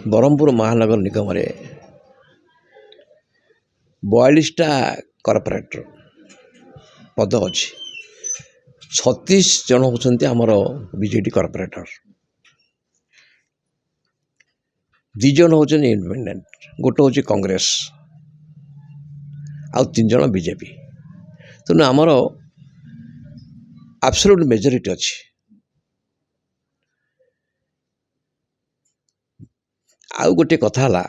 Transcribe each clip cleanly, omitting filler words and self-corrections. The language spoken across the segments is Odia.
ବ୍ରହ୍ମପୁର ମହାନଗର ନିଗମରେ 42ଟା କର୍ପୋରେଟର ପଦ ଅଛି। 36 ଜଣ ହେଉଛନ୍ତି ଆମର ବିଜେଡି କର୍ପୋରେଟର, 2 ଜଣ ହେଉଛନ୍ତି ଇଣ୍ଡିପେଣ୍ଡେଣ୍ଟ, ଗୋଟେ ହେଉଛି କଂଗ୍ରେସ, ଆଉ 3 ଜଣ ବିଜେପି। ତେଣୁ ଆମର ଆବସଲ୍ୟୁଟ୍ ମେଜରିଟି ଅଛି। ଆଉ ଗୋଟିଏ କଥା ହେଲା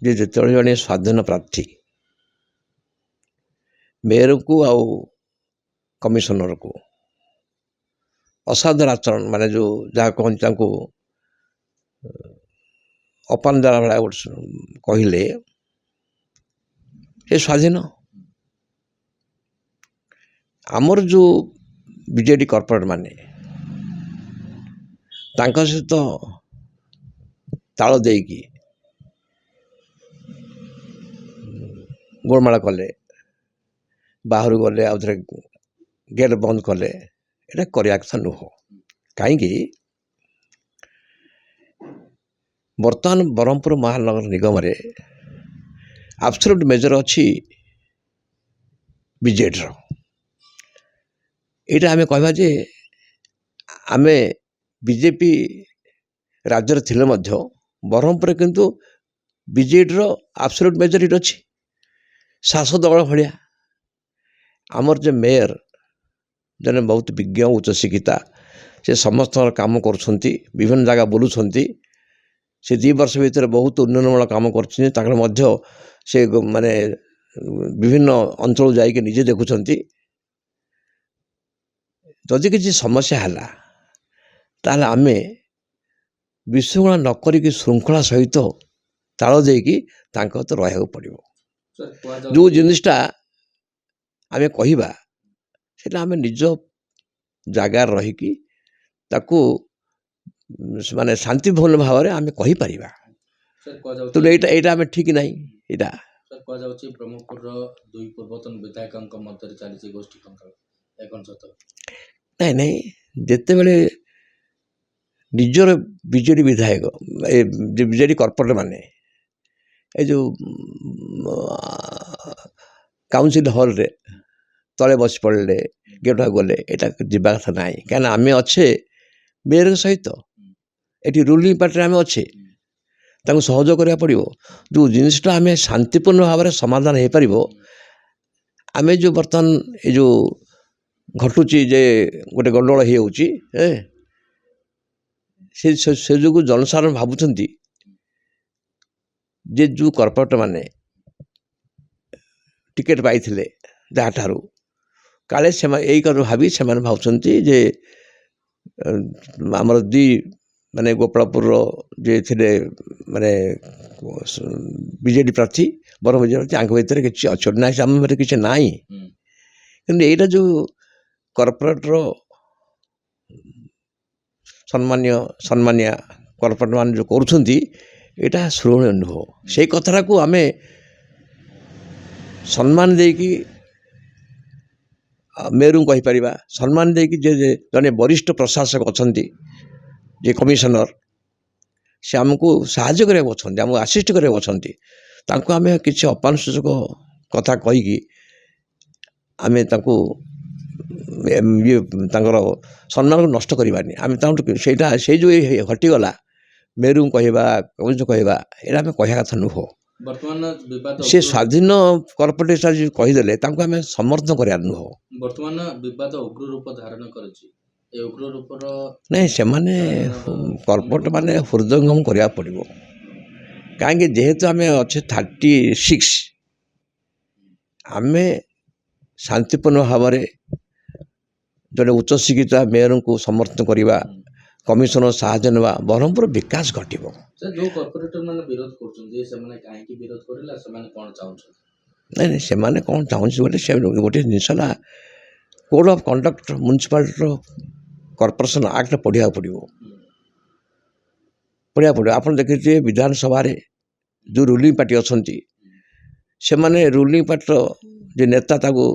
ଯେ ଯେତେବେଳେ ଜଣେ ସ୍ୱାଧୀନ ପ୍ରାର୍ଥୀ ମେୟରକୁ ଆଉ କମିଶନରକୁ ଅସାଧାରଣ ଆଚରଣ ମାନେ ଯେଉଁ ଯାହା କହନ୍ତି ତାଙ୍କୁ ଅପମାନ ଦେଲା ଭଳିଆ କହିଲେ ସେ ସ୍ୱାଧୀନ। ଆମର ଯେଉଁ ବିଜେଡି କର୍ପୋରେଟ ମାନେ ତାଙ୍କ ସହିତ ତାଳ ଦେଇକି ଗୋଳମାଳ କଲେ, ବାହାରୁ ଗଲେ, ଆଉ ଥରେ ଗେଟ୍ ବନ୍ଦ କଲେ, ଏଇଟା କରିବା କଥା ନୁହଁ। କାହିଁକି ବର୍ତ୍ତମାନ ବ୍ରହ୍ମପୁର ମହାନଗର ନିଗମରେ ଆବସଲ୍ୟୁଟ୍ ମେଜର ଅଛି ବିଜେଡ଼ିର। ଏଇଟା ଆମେ କହିବା ଯେ ଆମେ ବିଜେପି ରାଜ୍ୟରେ ଥିଲେ ମଧ୍ୟ ବ୍ରହ୍ମପୁରରେ କିନ୍ତୁ ବିଜେଡ଼ିର ଆବସଲ୍ୟୁଟ୍ ମେଜରିଟି ଅଛି, ଶାସକ ଦଳ ଭଳିଆ। ଆମର ଯେ ମେୟର ଜଣେ ବହୁତ ବିଜ୍ଞ ଉଚ୍ଚଶିକ୍ଷିତା, ସେ ସମସ୍ତଙ୍କର କାମ କରୁଛନ୍ତି, ବିଭିନ୍ନ ଜାଗା ବୁଲୁଛନ୍ତି। ସେ 2 ବର୍ଷ ଭିତରେ ବହୁତ ଉନ୍ନୟନମୂଳକ କାମ କରୁଛନ୍ତି। ତାଙ୍କର ମଧ୍ୟ ସେ ମାନେ ବିଭିନ୍ନ ଅଞ୍ଚଳ ଯାଇକି ନିଜେ ଦେଖୁଛନ୍ତି। ଯଦି କିଛି ସମସ୍ୟା ହେଲା ତାହେଲେ ଆମେ ବିଶୃଙ୍ଖଳା ନ କରିକି ଶୃଙ୍ଖଳା ସହିତ ତାଳ ଦେଇକି ତାଙ୍କ ତ ରହିବାକୁ ପଡ଼ିବ। ଯେଉଁ ଜିନିଷଟା ଆମେ କହିବା ସେଇଟା ଆମେ ନିଜ ଜାଗାରେ ରହିକି ତାକୁ ମାନେ ଶାନ୍ତିପୂର୍ଣ୍ଣ ଭାବରେ ଆମେ କହିପାରିବା। ତେଣୁ ଏଇଟା ଆମେ ଠିକ ନାହିଁ। ଏଇଟା କୁହାଯାଉଛି ବ୍ରହ୍ମପୁରର 2 ପୂର୍ବତନ ବିଧାୟକଙ୍କ ମଧ୍ୟରେ ଚାଲିଛି ଗୋଷ୍ଠୀ କଙ୍କାଳ, କ'ଣ ସତ? ନାଇଁ, ଯେତେବେଳେ ନିଜର ବିଜେଡି ବିଧାୟକ ବିଜେଡି କର୍ପୋରେଟର ମାନେ ଏ ଯେଉଁ କାଉନସିଲ ହଲରେ ତଳେ ବସି ପଡ଼ିଲେ, ଗେଟ୍ ଗଲେ, ଏଇଟା ଯିବା କଥା ନାହିଁ। କାହିଁକିନା ଆମେ ଅଛେ ମେୟରଙ୍କ ସହିତ, ଏଠି ରୁଲିଂ ପାର୍ଟିରେ ଆମେ ଅଛେ, ତାଙ୍କୁ ସହଯୋଗ କରିବାକୁ ପଡ଼ିବ। ଯେଉଁ ଜିନିଷଟା ଆମେ ଶାନ୍ତିପୂର୍ଣ୍ଣ ଭାବରେ ସମାଧାନ ହେଇପାରିବ। ଆମେ ଯେଉଁ ବର୍ତ୍ତମାନ ଏ ଯେଉଁ ଘଟୁଛି ଯେ ଗୋଟେ ଗଣ୍ଡଗୋଳ ହେଇଯାଉଛି, ସେ ଯୋଗୁଁ ଜନସାଧାରଣ ଭାବୁଛନ୍ତି ଯେ ଯେଉଁ କର୍ପୋରେଟର ମାନେ ଟିକେଟ ପାଇଥିଲେ ଯାହାଠାରୁ, କାଳେ ସେମାନେ ଏଇ କଥା ଭାବି ସେମାନେ ଭାବୁଛନ୍ତି ଯେ ଆମର 2 ମାନେ ଗୋପାଳପୁରର ଯିଏ ଥିଲେ ମାନେ ବିଜେଡି ପ୍ରାର୍ଥୀ, ବ୍ରହ୍ମପୁର ପ୍ରାର୍ଥୀ, ତାଙ୍କ ଭିତରେ କିଛି ଅଛନ୍ତି ନାହିଁ, ଆମ ଭିତରେ କିଛି ନାହିଁ। କିନ୍ତୁ ଏଇଟା ଯେଉଁ କର୍ପୋରେଟର ସମ୍ମାନିଆ କର୍ପୋରେଟର ମାନେ ଯେଉଁ କରୁଛନ୍ତି, ଏଇଟା ଶ୍ରବଣୀୟ ନୁହଁ। ସେଇ କଥାଟାକୁ ଆମେ ସମ୍ମାନ ଦେଇକି ମେୟରଙ୍କୁ କହିପାରିବା, ସମ୍ମାନ ଦେଇକି ଯେ ଜଣେ ବରିଷ୍ଠ ପ୍ରଶାସକ ଅଛନ୍ତି, ଯେ କମିଶନର, ସେ ଆମକୁ ସାହାଯ୍ୟ କରିବାକୁ ଅଛନ୍ତି, ଆମକୁ ଆସିଷ୍ଟ କରିବାକୁ ଅଛନ୍ତି, ତାଙ୍କୁ ଆମେ କିଛି ଅପମାନ ସୂଚକ କଥା କହିକି ଆମେ ତାଙ୍କୁ ତାଙ୍କର ସମ୍ମାନକୁ ନଷ୍ଟ କରିବାନି। ଆମେ ତାଙ୍କୁ ସେଇଟା ସେଇ ଯେଉଁ ହଟିଗଲା, ମେୟରଙ୍କୁ କହିବା, କମିଶନରଙ୍କୁ କହିବା, ଏଇଟା ଆମେ କହିବା କଥା ନୁହଁ। ବର୍ତ୍ତମାନ ବିବାଦ ସେ ସ୍ୱାଧୀନ କର୍ପୋରେଟ କହିଦେଲେ ତାଙ୍କୁ ଆମେ ସମର୍ଥନ କରିବାର ନୁହଁ। ବର୍ତ୍ତମାନ ବିବାଦ ଉଗ୍ର ରୂପ ଧାରଣ କରିଛି। ଏ ଉଗ୍ର ରୂପର ନାଇଁ, ସେମାନେ କର୍ପୋରେଟ ମାନେ ହୃଦୟଙ୍ଗମ କରିବାକୁ ପଡ଼ିବ। କାହିଁକି ଯେହେତୁ ଆମେ ଅଛେ 36, ଆମେ ଶାନ୍ତିପୂର୍ଣ୍ଣ ଭାବରେ ଜଣେ ଉଚ୍ଚଶିକ୍ଷିତା ମେୟରଙ୍କୁ ସମର୍ଥନ କରିବା, କମିଶନର ସାହାଯ୍ୟ ନେବା, ବ୍ରହ୍ମପୁର ବିକାଶ ଘଟିବ। ଯେଉଁ କର୍ପୋରେଟର ମାନେ ବିରୋଧ କରୁଛନ୍ତି, ସେମାନେ କାହିଁକି ବିରୋଧ କରିଲେ, ସେମାନେ କ'ଣ ଚାହୁଁଛନ୍ତି? ନାଇଁ, ସେମାନେ କ'ଣ ଚାହୁଁଛନ୍ତି ବୋଲି ସେ ଗୋଟେ ଜିନିଷ ହେଲା, କୋଡ୍ ଅଫ୍ କଣ୍ଡକ୍ଟ ମ୍ୟୁନିସିପାଲିଟିର କର୍ପୋରେସନ ଆକ୍ଟ ପଢ଼ିବାକୁ ପଡ଼ିବ। ଆପଣ ଦେଖିଥିବେ ବିଧାନସଭାରେ ଯେଉଁ ରୁଲିଂ ପାର୍ଟି ଅଛନ୍ତି, ସେମାନେ ରୁଲିଂ ପାର୍ଟିର ଯେ ନେତା ତାକୁ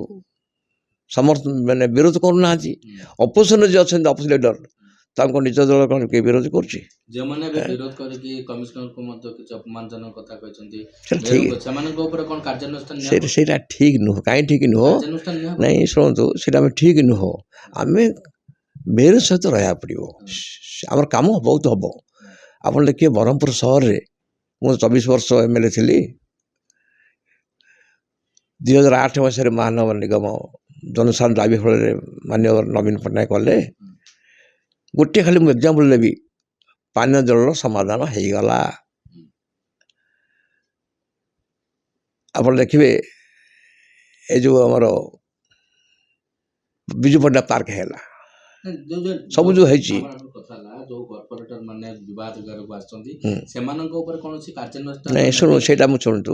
ସମର୍ଥନ ମାନେ ବିରୋଧ କରୁନାହାନ୍ତି। ଅପୋଜିସନରେ ଯିଏ ଅଛନ୍ତି, ଅପୋଜିସନ ଲିଡର, ତାଙ୍କ ନିଜ ଦଳ କ'ଣ କିଏ ବିରୋଧ କରୁଛି? ଯେଉଁମାନେ ଏବେ ବିରୋଧ କରିକି କମିଶନରକୁ ମଧ୍ୟ କିଛି ଅପମାନଜନକ କଥା କହିଛନ୍ତି ସେଟା ଠିକ୍ ସେମାନଙ୍କ ଉପରେ କ'ଣ କାର୍ଯ୍ୟାନୁଷ୍ଠାନ ସେଇଟା ସେଇଟା ଠିକ୍ ନୁହଁ। କାହିଁ ଠିକ୍ ନୁହଁ? କାର୍ଯ୍ୟାନୁଷ୍ଠାନ ନିଆହବ? ନାଇଁ ଶୁଣନ୍ତୁ, ସେଇଟା ଆମେ ଠିକ୍ ନୁହଁ। ଆମେ ମେୟର ସହିତ ରହିବାକୁ ପଡ଼ିବ। ଆମର କାମ ବହୁତ ହେବ। ଆପଣ ଦେଖିବେ ବ୍ରହ୍ମପୁର ସହରରେ ମୁଁ 24 ବର୍ଷ MLA ଥିଲି। 2008 ମସିହାରେ ମହାନଗର ନିଗମ ଜନସାଧାରଣ ଦାବି ଫଳରେ ମାନ୍ୟବର ନବୀନ ପଟ୍ଟନାୟକ କଲେ। ଗୋଟିଏ ଖାଲି ମୁଁ ଏକ୍ଜାମ୍ପଲ୍ ଦେବି, ପାନୀୟ ଜଳର ସମାଧାନ ହେଇଗଲା। ଆପଣ ଦେଖିବେ ଏ ଯେଉଁ ଆମର ବିଜୁ ପଟ୍ଟନାୟକ ପାର୍କ ହେଲା, ସବୁ ଯେଉଁ ହେଇଛି। କଥା ହେଲା ଯୋଉ କର୍ପୋରେଟର ମାନେ ବିବାଦ ଘରକୁ ଆସିଛନ୍ତି ସେମାନଙ୍କ ଉପରେ କୌଣସି କାର୍ଯ୍ୟାନୁଷ୍ଠାନ ନାଇଁ ଶୁଣୁ, ସେଇଟା ମୁଁ ଶୁଣନ୍ତୁ,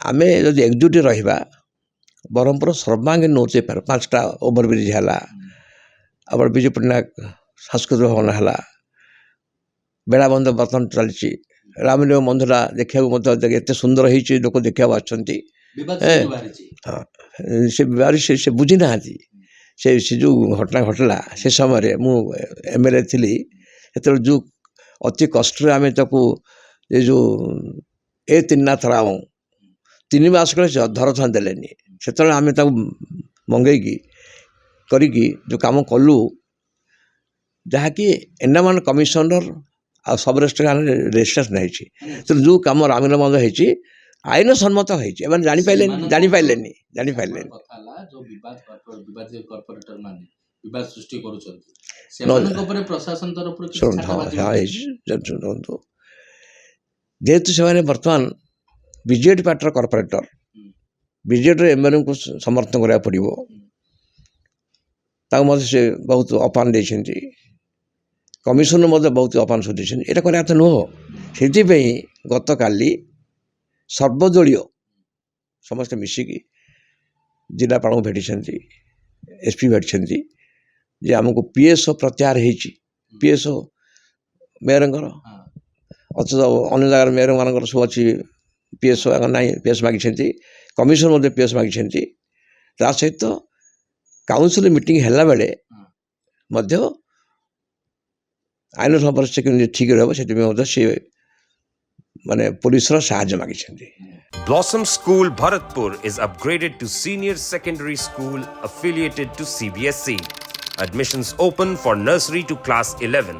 ଆମେ ଯଦି ଏକଜୁଟ ରହିବା ବ୍ରହ୍ମପୁର ସର୍ବାଙ୍ଗୀନ ଉନ୍ନତି ହେଇପାରିବ। 5ଟା ଓଭରବ୍ରିଜ୍ ହେଲା, ଆମର ବିଜୁ ପଟ୍ଟନାୟକ ସାଂସ୍କୃତିକ ଭବନ ହେଲା, ବେଳାବନ୍ଧ ବର୍ତ୍ତମାନ ଚାଲିଛି, ରାମଲିଙ୍ଗ ମନ୍ଦିରଟା ଦେଖିବାକୁ ମଧ୍ୟ ଏତେ ସୁନ୍ଦର ହେଇଛି, ଲୋକ ଦେଖିବାକୁ ଆସୁଛନ୍ତି। ବିବାଦ ବାହାରିଛି। ହଁ, ସେ ବିବାଦ ସେ ବୁଝି ନାହାନ୍ତି। ସେ ଯେଉଁ ଘଟଣା ଘଟିଲା ସେ ସମୟରେ ମୁଁ MLA ଥିଲି। ସେତେବେଳେ ଯେଉଁ ଅତି କଷ୍ଟରେ ଆମେ ତାକୁ ଏ ଯେଉଁ ତ୍ରିନାଥ ରାଓ 3 ମାସ କଲେ ସେ ଅଧରଛୁଆଁ ଦେଲେନି। ସେତେବେଳେ ଆମେ ତାକୁ ମଙ୍ଗେଇକି କରିକି ଯେଉଁ କାମ କଲୁ, ଯାହାକି ଏଣ୍ଡାମାନ କମିଶନର ଆଉ ସବ୍ ରେଜିଷ୍ଟ୍ରାର ରେଜିଷ୍ଟ୍ରେସନ୍ ହେଇଛି। ତେଣୁ ଯେଉଁ କାମ ରାମଲିଙ୍ଗ ମନ୍ଦିର ହେଇଛି ଆଇନ ସମ୍ମତ ହେଇଛି। ଏମାନେ ଜାଣିପାରିଲେନି। କଥା ହେଲା ଯୋଉ ବିବାଦୀ କର୍ପୋରେଟର ମାନେ ବିବାଦ ସୃଷ୍ଟି କରୁଛନ୍ତି ସେମାନଙ୍କ ଉପରେ ପ୍ରଶାସନ ତରଫରୁ କିଛି ଛାଟବାଜି ଶୁଣନ୍ତୁ, ଯେହେତୁ ସେମାନେ ବର୍ତ୍ତମାନ ବିଜେଡି ପାର୍ଟିର କର୍ପୋରେଟର, ବିଜେଡ଼ିର MLAଙ୍କୁ ସମର୍ଥନ କରିବାକୁ ପଡ଼ିବ। ତାଙ୍କୁ ମଧ୍ୟ ସେ ବହୁତ ଅପମାନ ଦେଇଛନ୍ତି, କମିଶନର ମଧ୍ୟ ବହୁତ ଅପମାନ ଦେଇଛନ୍ତି। ଏଇଟା କରିବା କଥା ନୁହଁ। ସେଥିପାଇଁ ଗତକାଲି ସର୍ବଦଳୀୟ ସମସ୍ତେ ମିଶିକି ଜିଲ୍ଲାପାଳଙ୍କୁ ଭେଟିଛନ୍ତି, SP ଭେଟିଛନ୍ତି ଯେ ଆମକୁ PSO ପ୍ରତ୍ୟାହାର ହେଇଛି। PSO ମେୟରଙ୍କର ଅଥଚ ଅନ୍ୟ ଜାଗାରେ ମେୟରମାନଙ୍କର ସବୁ ଅଛି, PSO ନାହିଁ। PSO ମାଗିଛନ୍ତି, କମିଶନର ମଧ୍ୟ PSO ମାଗିଛନ୍ତି। ତା ସହିତ କାଉନସିଲ୍ ମିଟିଂ ହେଲା ବେଳେ ମଧ୍ୟ ଆଇନ ପରିସ୍ଥିତି କେମିତି ଠିକ୍ ରହିବ ସେଥିପାଇଁ ମଧ୍ୟ ସେ ମାନେ ପୋଲିସର ସାହାଯ୍ୟ ମାଗିଛନ୍ତି। Blossom School Bharatpur is upgraded to senior secondary school affiliated to CBSE. Admissions open for nursery to class 11.